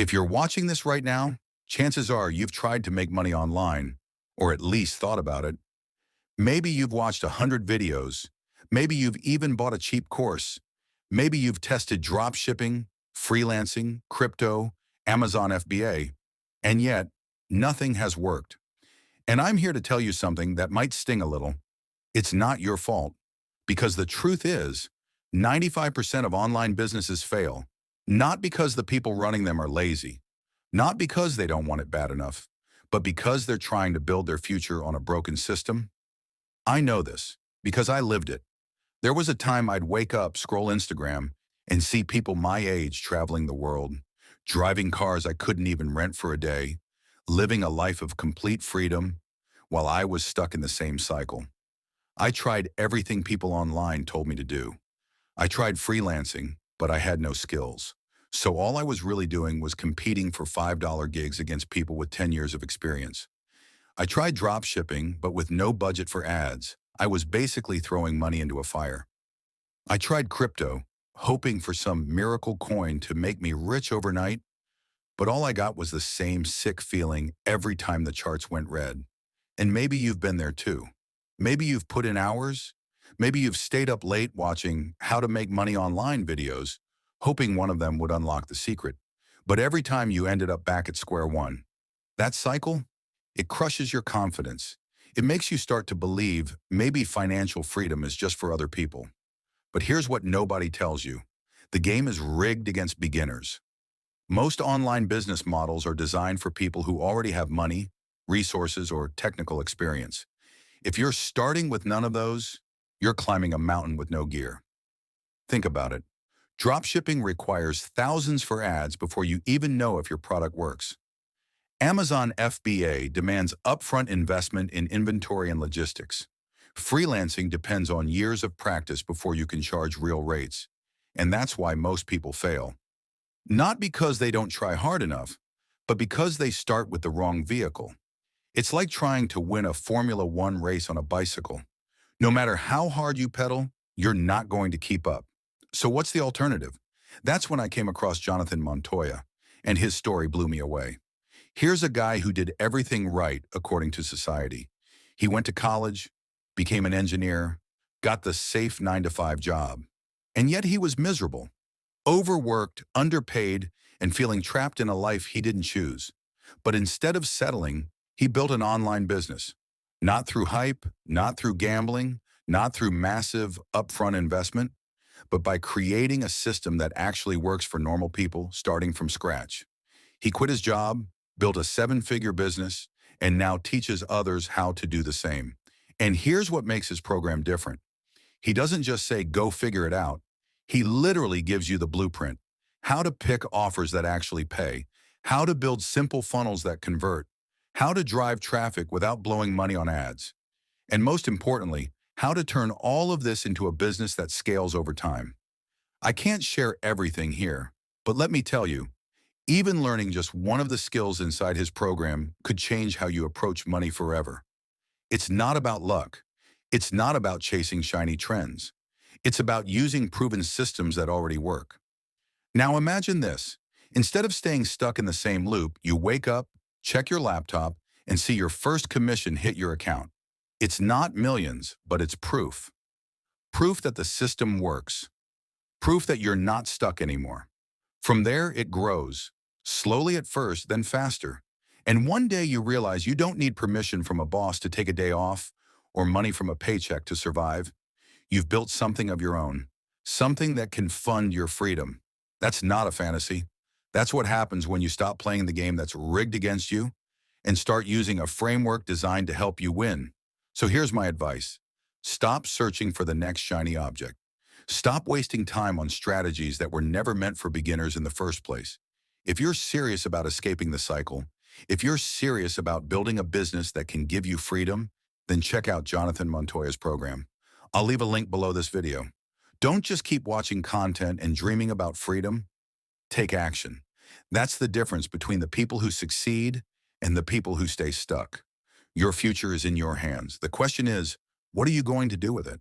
If you're watching this right now, chances are you've tried to make money online, or at least thought about it. Maybe you've watched 100 videos. Maybe you've even bought a cheap course. Maybe you've tested drop shipping, freelancing, crypto, Amazon FBA, and yet nothing has worked. And I'm here to tell you something that might sting a little. It's not your fault. Because the truth is, 95% of online businesses fail, not because the people running them are lazy, not because they don't want it bad enough, but because they're trying to build their future on a broken system. I know this because I lived it. There was a time I'd wake up, scroll Instagram, and see people my age traveling the world, driving cars I couldn't even rent for a day, living a life of complete freedom, while I was stuck in the same cycle. I tried everything people online told me to do. I tried freelancing, but I had no skills. So all I was really doing was competing for $5 gigs against people with 10 years of experience. I tried drop shipping, but with no budget for ads, I was basically throwing money into a fire. I tried crypto, hoping for some miracle coin to make me rich overnight, but all I got was the same sick feeling every time the charts went red. And maybe you've been there too. Maybe you've put in hours. Maybe you've stayed up late watching how to make money online videos, hoping one of them would unlock the secret. But every time you ended up back at square one. That cycle, it crushes your confidence. It makes you start to believe maybe financial freedom is just for other people. But here's what nobody tells you. The game is rigged against beginners. Most online business models are designed for people who already have money, resources, or technical experience. If you're starting with none of those, you're climbing a mountain with no gear. Think about it. Dropshipping requires thousands for ads before you even know if your product works. Amazon FBA demands upfront investment in inventory and logistics. Freelancing depends on years of practice before you can charge real rates. And that's why most people fail. Not because they don't try hard enough, but because they start with the wrong vehicle. It's like trying to win a Formula One race on a bicycle. No matter how hard you pedal, you're not going to keep up. So what's the alternative? That's when I came across Jonathan Montoya, and his story blew me away. Here's a guy who did everything right according to society. He went to college, became an engineer, got the safe 9-to-5 job. And yet he was miserable, overworked, underpaid, and feeling trapped in a life he didn't choose. But instead of settling, he built an online business. Not through hype, not through gambling, not through massive upfront investment, but by creating a system that actually works for normal people starting from scratch. He quit his job, built a 7-figure business, and now teaches others how to do the same. And here's what makes his program different. He doesn't just say, go figure it out. He literally gives you the blueprint, how to pick offers that actually pay, how to build simple funnels that convert, how to drive traffic without blowing money on ads, and most importantly, how to turn all of this into a business that scales over time. I can't share everything here, but let me tell you, even learning just one of the skills inside his program could change how you approach money forever. It's not about luck. It's not about chasing shiny trends. It's about using proven systems that already work. Now imagine this. Instead of staying stuck in the same loop, you wake up, check your laptop, and see your first commission hit your account. It's not millions, but it's proof. Proof that the system works. Proof that you're not stuck anymore. From there, it grows. Slowly at first, then faster. And one day you realize you don't need permission from a boss to take a day off or money from a paycheck to survive. You've built something of your own. Something that can fund your freedom. That's not a fantasy. That's what happens when you stop playing the game that's rigged against you and start using a framework designed to help you win. So here's my advice. Stop searching for the next shiny object. Stop wasting time on strategies that were never meant for beginners in the first place. If you're serious about escaping the cycle, if you're serious about building a business that can give you freedom, then check out Jonathan Montoya's program. I'll leave a link below this video. Don't just keep watching content and dreaming about freedom. Take action. That's the difference between the people who succeed and the people who stay stuck. Your future is in your hands. The question is, what are you going to do with it?